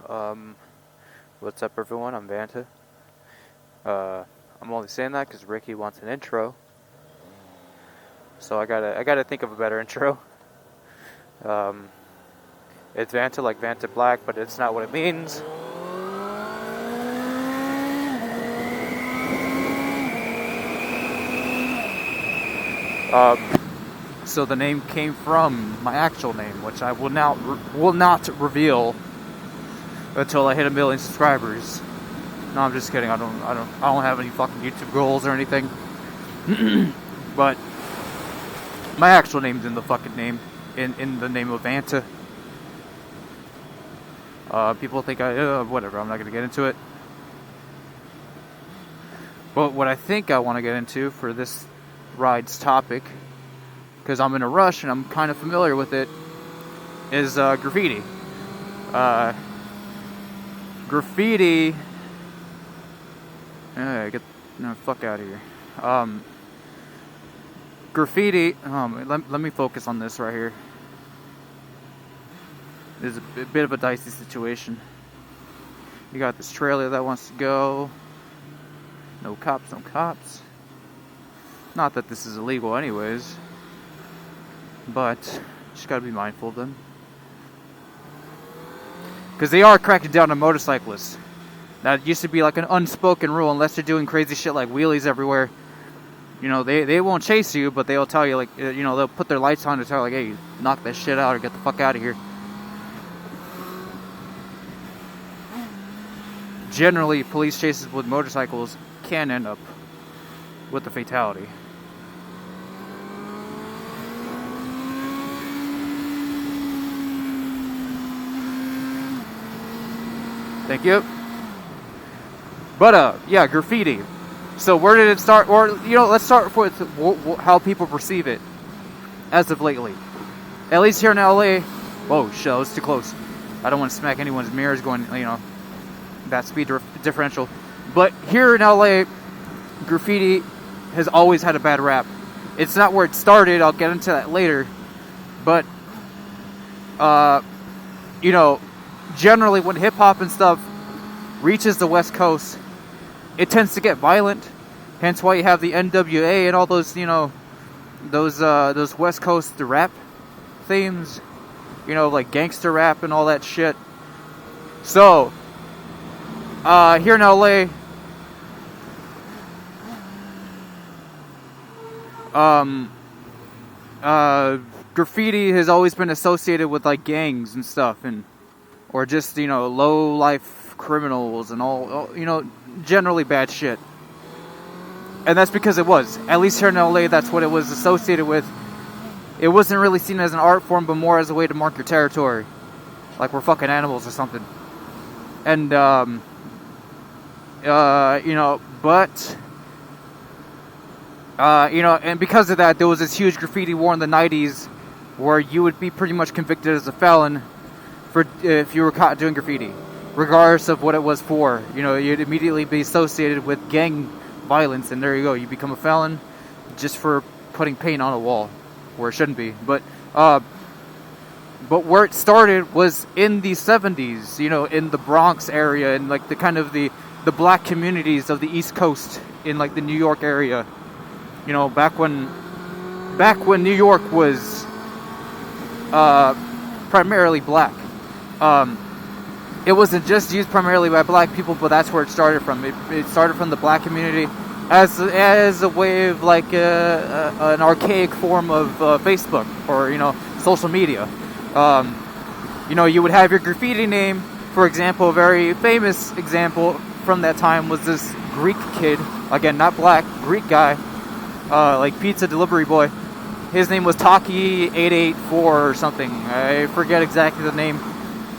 Um, what's up, everyone? I'm Vanta. I'm only saying that because Ricky wants an intro, so I gotta think of a better intro. It's Vanta like Vanta Black, but it's not what it means. So the name came from my actual name, which I will not reveal until I hit 1 million subscribers. No, I'm just kidding. I don't have any fucking YouTube goals or anything. But my actual name's in the fucking name, in the name of Vanta. People think whatever. I'm not gonna get into it. But what I think I want to get into for this ride's topic, because I'm in a rush and I'm kind of familiar with it, is graffiti. Graffiti. Get the fuck out of here. Graffiti. Let me focus on this right here. There's a bit of a dicey situation. You got this trailer that wants to go. No cops, no cops. Not that this is illegal anyways, but just gotta be mindful of them. Because they are cracking down on motorcyclists. That used to be like an unspoken rule, unless they're doing crazy shit like wheelies everywhere. You know, they won't chase you, but they'll tell you, like, you know, they'll put their lights on to tell you, like, hey, knock that shit out or get the fuck out of here. Generally, police chases with motorcycles can end up with a fatality. Thank you. But, yeah, graffiti. So where did it start? Or, you know, let's start with how people perceive it as of lately. At least here in LA. Whoa, shit, that was too close. I don't want to smack anyone's mirrors going, you know, that speed differential. But here in LA, graffiti has always had a bad rap. It's not where it started. I'll get into that later. But, you know, generally when hip-hop and stuff reaches the West Coast, it tends to get violent. Hence why you have the NWA and all those, you know, those West Coast rap themes, you know, like gangster rap and all that shit. So, here in LA, graffiti has always been associated with like gangs and stuff, or just, you know, low life criminals and all, you know, generally bad shit. And that's because it was, at least here in LA, that's what it was associated with. It wasn't really seen as an art form, but more as a way to mark your territory, like we're fucking animals or something. And you know, but you know, and because of that, there was this huge graffiti war in the 90s where you would be pretty much convicted as a felon for if you were caught doing graffiti, regardless of what it was for. You know, you'd immediately be associated with gang violence, and there you go, you become a felon just for putting paint on a wall where it shouldn't be. But where it started was in the 70s, you know, in the Bronx area, and like the kind of the black communities of the East Coast in like the New York area. You know, back when New York was primarily black. It wasn't just used primarily by black people, but that's where it started from. It started from the black community as a way of like an archaic form of Facebook, or, you know, social media. You know, you would have your graffiti name. For example, a very famous example from that time was this Greek kid, again, not black, Greek guy, like pizza delivery boy. His name was Taki884 or something. I forget exactly the name.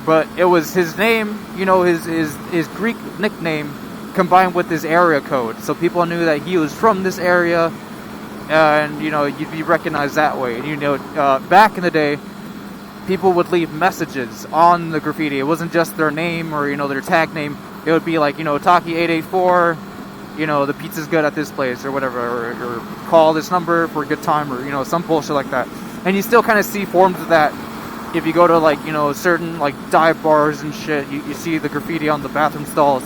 But it was his name, you know, his Greek nickname combined with his area code. So people knew that he was from this area, and, you know, you'd be recognized that way. And, you know, back in the day, people would leave messages on the graffiti. It wasn't just their name or, you know, their tag name. It would be like, you know, Taki884, you know, the pizza's good at this place or whatever, or call this number for a good time, or, you know, some bullshit like that. And you still kind of see forms of that if you go to like, you know, certain like dive bars and shit, you see the graffiti on the bathroom stalls.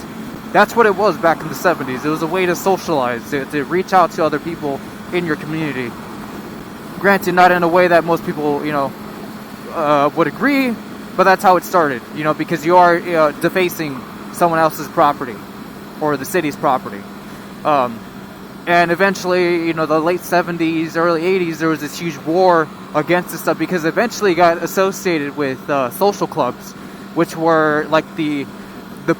That's what it was back in the 70s. It was a way to socialize, to reach out to other people in your community. Granted, not in a way that most people, you know, would agree, but that's how it started, you know, because you are defacing someone else's property or the city's property. And eventually, you know, the late 70s, early 80s, there was this huge war against this stuff because eventually it got associated with social clubs, which were like the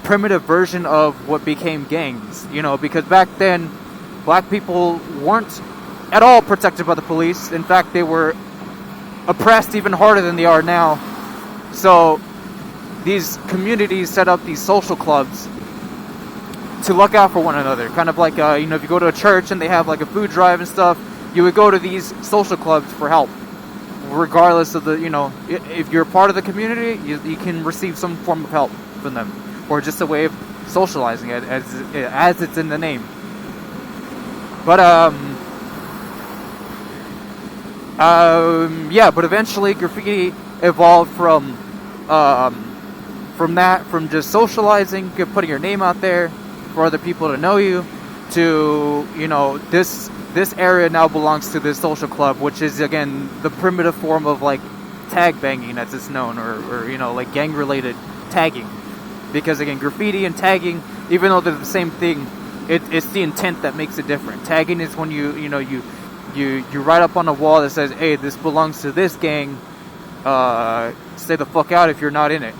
primitive version of what became gangs, you know, because back then black people weren't at all protected by the police. In fact, they were oppressed even harder than they are now. So these communities set up these social clubs to look out for one another, kind of like you know, if you go to a church and they have like a food drive and stuff, you would go to these social clubs for help, regardless of the, you know, if you're part of the community, you can receive some form of help from them, or just a way of socializing it as it's in the name. But yeah, but eventually graffiti evolved from just socializing, putting your name out there for other people to know you, to, you know, this area now belongs to this social club, which is again the primitive form of like tag banging as it's known, or you know, like gang related tagging, because again, graffiti and tagging, even though they're the same thing, it's the intent that makes it different. Tagging is when you write up on a wall that says, hey, this belongs to this gang, stay the fuck out if you're not in it.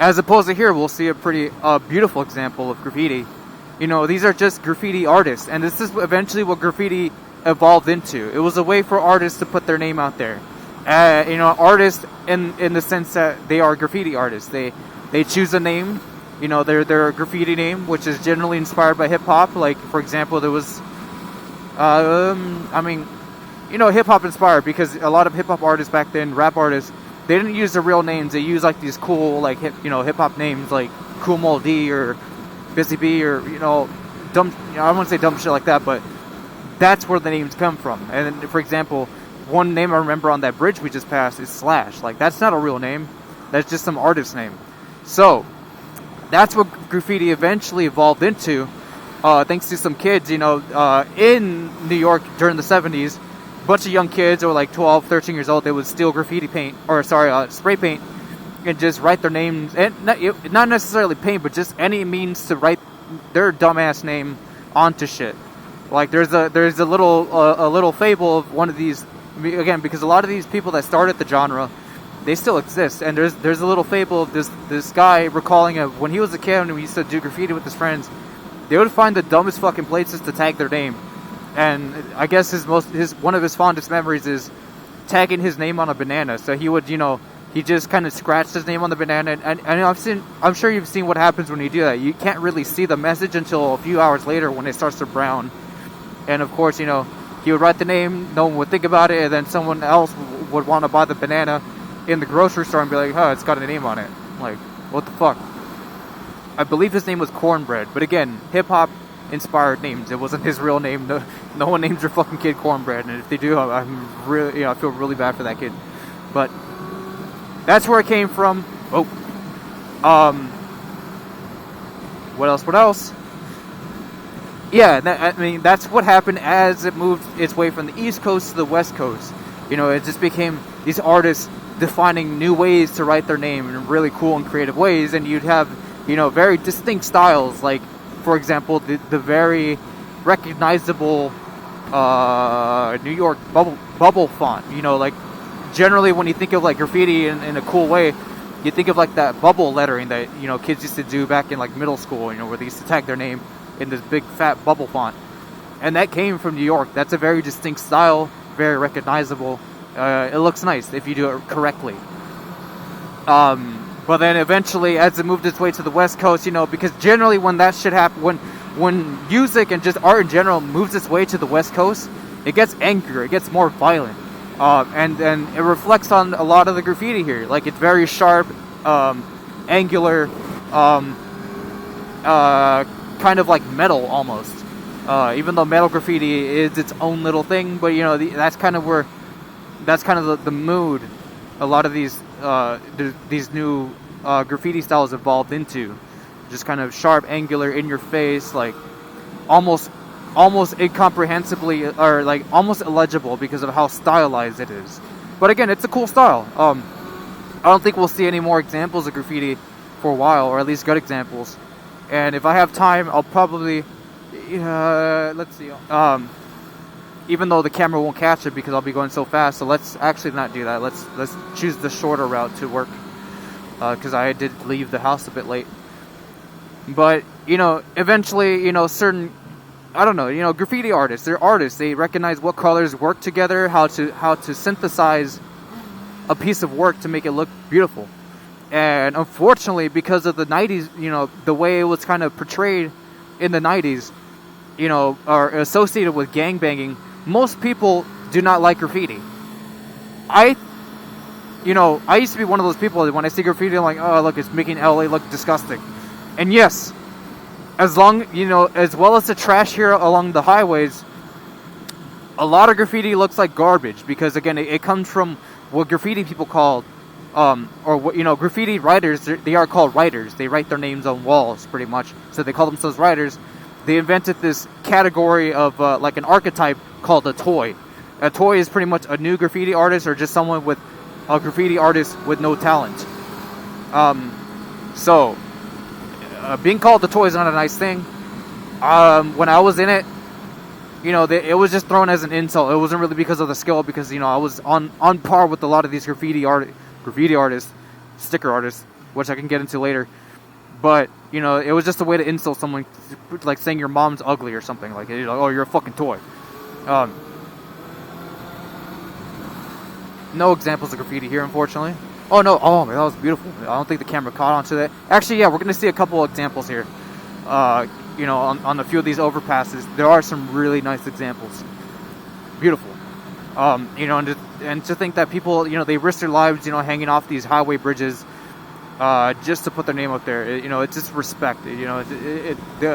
As opposed to here, we'll see a pretty beautiful example of graffiti. You know, these are just graffiti artists, and this is eventually what graffiti evolved into. It was a way for artists to put their name out there. You know, artists in the sense that they are graffiti artists. They choose a name, you know, their graffiti name, which is generally inspired by hip hop. Like, for example, there was, I mean, you know, hip hop inspired, because a lot of hip hop artists back then, rap artists, they didn't use their real names. They used like these cool, like hip hop names, like Cool Mol D or Busy Bee, or, you know, dumb. You know, I wouldn't say dumb shit like that, but that's where the names come from. And for example, one name I remember on that bridge we just passed is Slash. Like, that's not a real name. That's just some artist's name. So that's what graffiti eventually evolved into, thanks to some kids, you know, in New York during the 70s. Bunch of young kids, or like 12, 13 years old, they would steal graffiti paint, or spray paint, and just write their names, and not necessarily paint, but just any means to write their dumbass name onto shit. Like, there's a little fable of one of these, again, because a lot of these people that started the genre, they still exist, and there's a little fable of this guy recalling of when he was a kid and he used to do graffiti with his friends. They would find the dumbest fucking places to tag their name. And I guess one of his fondest memories is tagging his name on a banana. So he would, you know, he just kind of scratched his name on the banana, and I'm sure you've seen what happens when you do that. You can't really see the message until a few hours later when it starts to brown. And of course, you know, he would write the name, no one would think about it, and then someone else would want to buy the banana in the grocery store and be like, oh, it's got a name on it. Like, what the fuck? I believe his name was Cornbread, but again, hip-hop inspired names. It wasn't his real name. No one names their fucking kid Cornbread, and if they do, I'm really, you know, I feel really bad for that kid. But that's where it came from. Oh, what else? Yeah, I mean, that's what happened as it moved its way from the East Coast to the West Coast. You know, it just became these artists defining new ways to write their name in really cool and creative ways, and you'd have, you know, very distinct styles, like, for example, the very recognizable New York bubble font. You know, like, generally when you think of like graffiti in a cool way, you think of like that bubble lettering that, you know, kids used to do back in like middle school, you know, where they used to tag their name in this big fat bubble font. And that came from New York. That's a very distinct style, very recognizable. It looks nice if you do it correctly. But then eventually, as it moved its way to the West Coast, you know, because generally when that shit happens, when music and just art in general moves its way to the West Coast, it gets angrier, it gets more violent. And it reflects on a lot of the graffiti here. Like, it's very sharp, angular, kind of like metal almost. Even though metal graffiti is its own little thing, but you know, that's kind of where that's kind of the mood a lot of these new graffiti styles evolved into. Just kind of sharp, angular, in your face, like almost incomprehensibly, or like almost illegible because of how stylized it is. But again, it's a cool style. I don't think we'll see any more examples of graffiti for a while, or at least good examples. And if I have time, I'll probably let's see. Even though the camera won't catch it because I'll be going so fast, so let's actually not do that. Let's choose the shorter route to work, because I did leave the house a bit late. But eventually, certain, I don't know, graffiti artists, they're artists. They recognize what colors work together, how to synthesize a piece of work to make it look beautiful. And unfortunately, because of the 90s, the way it was kind of portrayed in the 90s, are associated with gangbanging, most people do not like graffiti. I used to be one of those people that when I see graffiti, I'm like, oh, look, it's making LA look disgusting. And yes, as well as the trash here along the highways, a lot of graffiti looks like garbage because, again, it comes from what graffiti people call, or what, graffiti writers, they are called writers. They write their names on walls, pretty much. So they call themselves writers. They invented this category of, like an archetype called a toy. A toy is pretty much a new graffiti artist, or just someone with a graffiti artist with no talent. So being called the toy is not a nice thing. When I was in it, it was just thrown as an insult. It wasn't really because of the skill, because I was on par with a lot of these graffiti artists, sticker artists, which I can get into later. But it was just a way to insult someone, like saying your mom's ugly or something, like, oh, you're a fucking toy. No examples of graffiti here, unfortunately. Oh no! Oh man, that was beautiful. I don't think the camera caught onto that. Actually, yeah, we're gonna see a couple of examples here. On a few of these overpasses, there are some really nice examples. Beautiful. And to think that people, they risk their lives, hanging off these highway bridges, just to put their name up there. It's just respect. The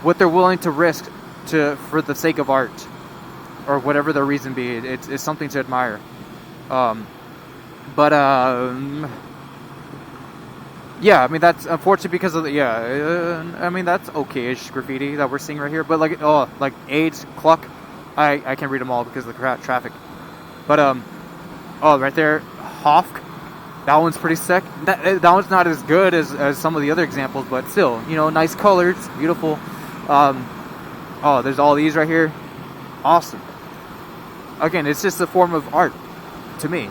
what they're willing to risk for the sake of art, or whatever their reason be. It's something to admire. Yeah, I mean, that's unfortunate because of I mean, that's okay-ish graffiti that we're seeing right here. But like AIDS, Cluck, I can't read them all because of the traffic. But right there, Hofk, that one's pretty sick. That one's not as good as some of the other examples, but still, nice colors, beautiful. There's all these right here, awesome. Again, it's just a form of art to me.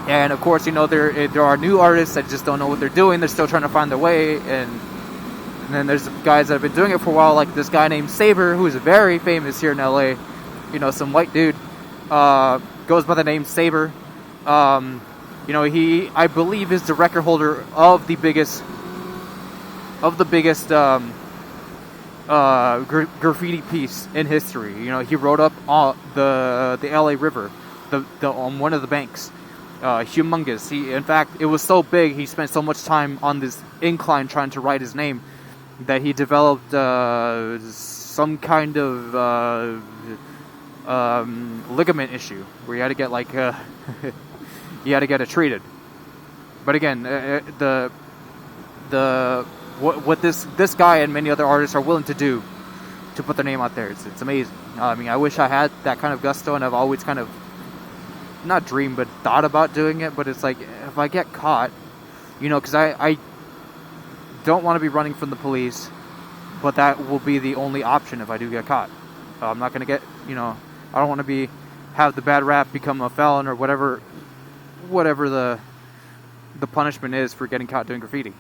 And of course, there are new artists that just don't know what they're doing. They're still trying to find their way. And then there's guys that have been doing it for a while, like this guy named Saber, who is very famous here in LA. Some white dude goes by the name Saber. He, I believe, is the record holder of the biggest graffiti piece in history. He wrote up the LA River, on one of the banks. Humongous. In fact, it was so big, he spent so much time on this incline trying to write his name that he developed some kind of ligament issue where he had to get it treated. But again, what this guy and many other artists are willing to do to put their name out there, it's amazing. I mean, I wish I had that kind of gusto, and I've always kind of not dreamed but thought about doing it. But it's like, if I get caught, because I don't want to be running from the police, but that will be the only option if I do get caught. I'm not going to get, I don't want to have the bad rap, become a felon, or whatever the punishment is for getting caught doing graffiti.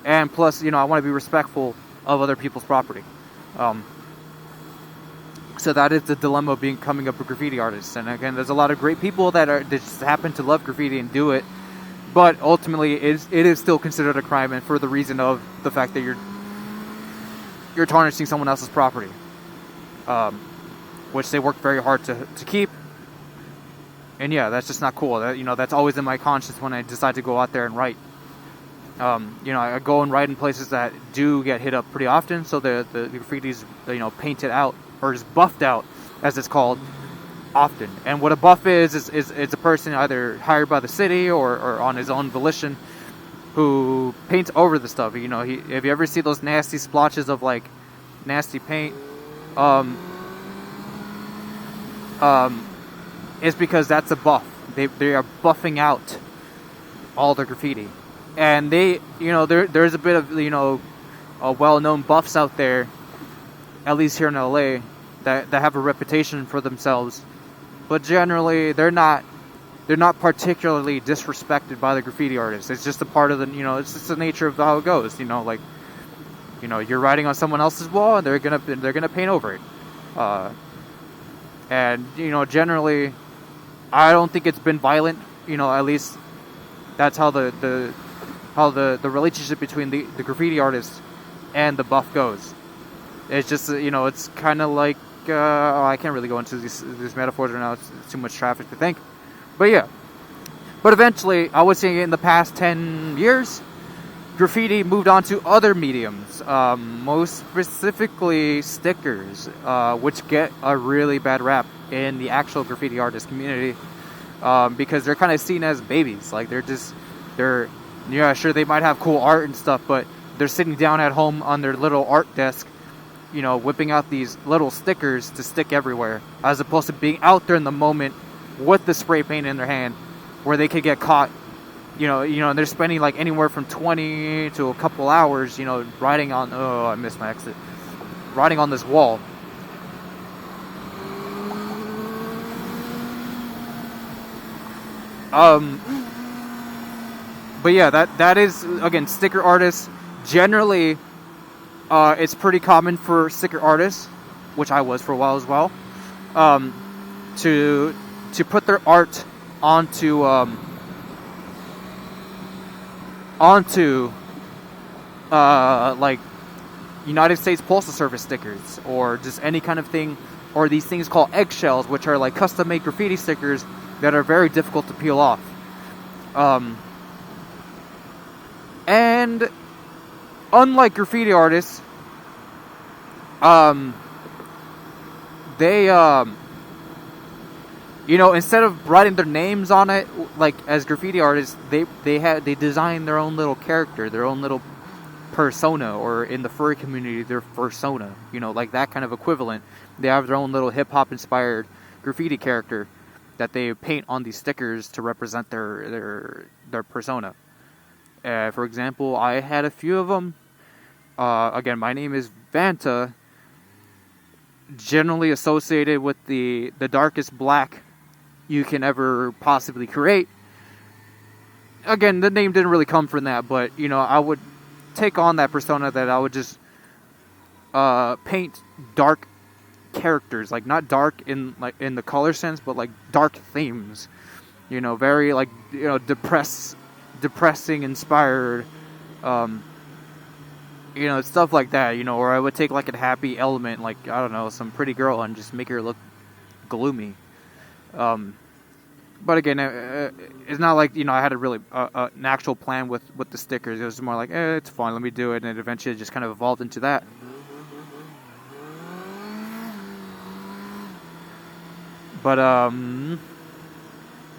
And plus, I want to be respectful of other people's property. So that is the dilemma of becoming a graffiti artist. And again, there's a lot of great people that just happen to love graffiti and do it, but ultimately it is still considered a crime, and for the reason of the fact that you're tarnishing someone else's property, which they worked very hard to keep. And yeah, that's just not cool. That's always in my conscience when I decide to go out there and write. I go and write in places that do get hit up pretty often, so the graffiti's painted out, or just buffed out, as it's called. often. And what a buff is a person either hired by the city or on his own volition who paints over the stuff. You know, if you ever see those nasty splotches of like nasty paint, it's because that's a buff. They are buffing out all the graffiti, and they, you know, there's a bit of, you know, well-known buffs out there, at least here in LA, that have a reputation for themselves, but generally they're not particularly disrespected by the graffiti artists. It's just a part of the, you know, it's just the nature of how it goes. You know, like, you know, you're writing on someone else's wall, and they're gonna paint over it, and you know, generally, I don't think it's been violent. You know, at least that's how the relationship between the graffiti artist and the buff goes. It's just, you know, it's kind of like I can't really go into these metaphors right now. It's too much traffic to think. But yeah, but eventually, I would say in the past 10 years, graffiti moved on to other mediums, most specifically stickers, which get a really bad rap in the actual graffiti artist community, because they're kind of seen as babies. Like, yeah, sure, they might have cool art and stuff, but they're sitting down at home on their little art desk, you know, whipping out these little stickers to stick everywhere, as opposed to being out there in the moment with the spray paint in their hand, where they could get caught. You know, and they're spending like anywhere from 20 to a couple hours, you know, writing on. Oh, I missed my exit. Writing on this wall. But yeah, that is, again, sticker artists. Generally, it's pretty common for sticker artists, which I was for a while as well, to put their art onto like United States Postal Service stickers, or just any kind of thing, or these things called eggshells, which are like custom-made graffiti stickers that are very difficult to peel off. And unlike graffiti artists, they you know, instead of writing their names on it, like as graffiti artists, they design their own little character, their own little persona, or in the furry community, their fursona. You know, like that kind of equivalent. They have their own little hip hop inspired graffiti character that they paint on these stickers to represent their persona. For example, I had a few of them. Again, my name is Vanta, generally associated with the darkest black you can ever possibly create. Again, the name didn't really come from that, but you know, I would take on that persona, that I would just paint dark characters, like not dark in the color sense, but like dark themes. You know, very like, you know, depressing inspired, you know, stuff like that. You know, or I would take like a happy element, like, I don't know, some pretty girl, and just make her look gloomy. But again, it's not like, you know, I had a really an actual plan with the stickers. It was more like, it's fun, let me do it, and it eventually just kind of evolved into that. But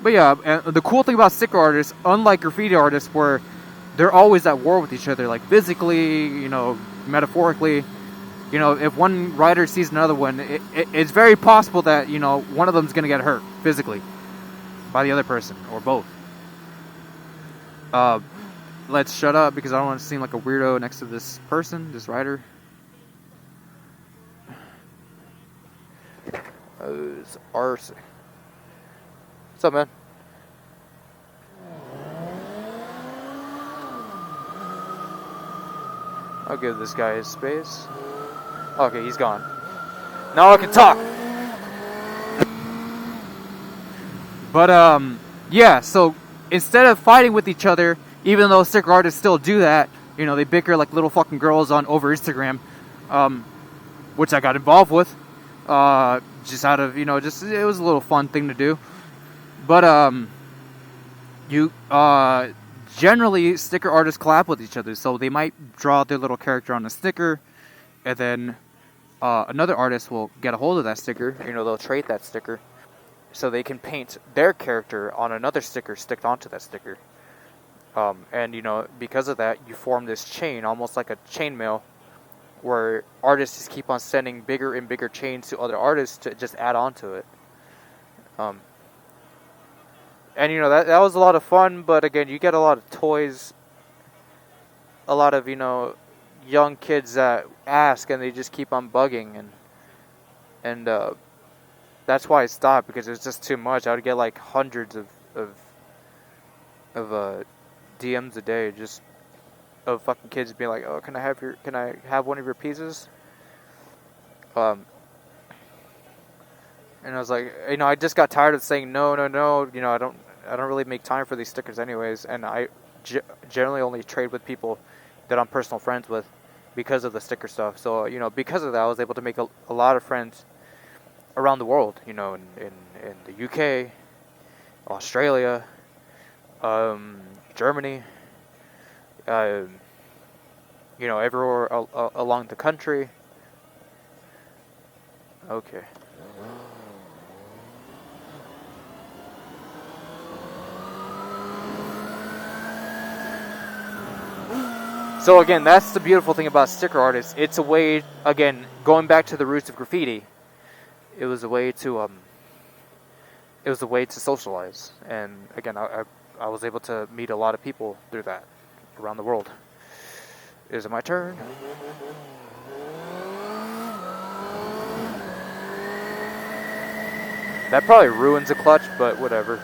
yeah, and the cool thing about sticker artists, unlike graffiti artists, where they're always at war with each other, like physically, you know, metaphorically. You know, if one writer sees another one, it's very possible that, you know, one of them's going to get hurt physically by the other person, or both. Let's shut up, because I don't want to seem like a weirdo next to this person, this writer. It's RC. What's up, man? I'll give this guy his space. Okay, he's gone. Now I can talk. But yeah, so instead of fighting with each other, even though sticker artists still do that, you know, they bicker like little fucking girls over Instagram, which I got involved with, just out of, you know, just, it was a little fun thing to do. But generally sticker artists collab with each other, so they might draw their little character on a sticker, and then another artist will get a hold of that sticker. You know, they'll trade that sticker, so they can paint their character on another sticker sticked onto that sticker. And you know, because of that, you form this chain, almost like a chainmail, where artists just keep on sending bigger and bigger chains to other artists to just add on to it. And you know, that was a lot of fun, but again, you get a lot of toys, a lot of, you know, young kids that ask and they just keep on bugging, and that's why I stopped, because it was just too much. I would get like hundreds of DMs a day, just of fucking kids being like, "Oh, can I have one of your pieces?" And I was like, you know, I just got tired of saying no. You know, I don't really make time for these stickers anyways, and I generally only trade with people that I'm personal friends with because of the sticker stuff. So, you know, because of that, I was able to make a lot of friends around the world. You know, in the UK, Australia, Germany, you know, everywhere along the country. Okay. So again, that's the beautiful thing about sticker artists. It's a way, again, going back to the roots of graffiti. It was a way to socialize, and again, I was able to meet a lot of people through that around the world. Is it my turn? That probably ruins the clutch, but whatever.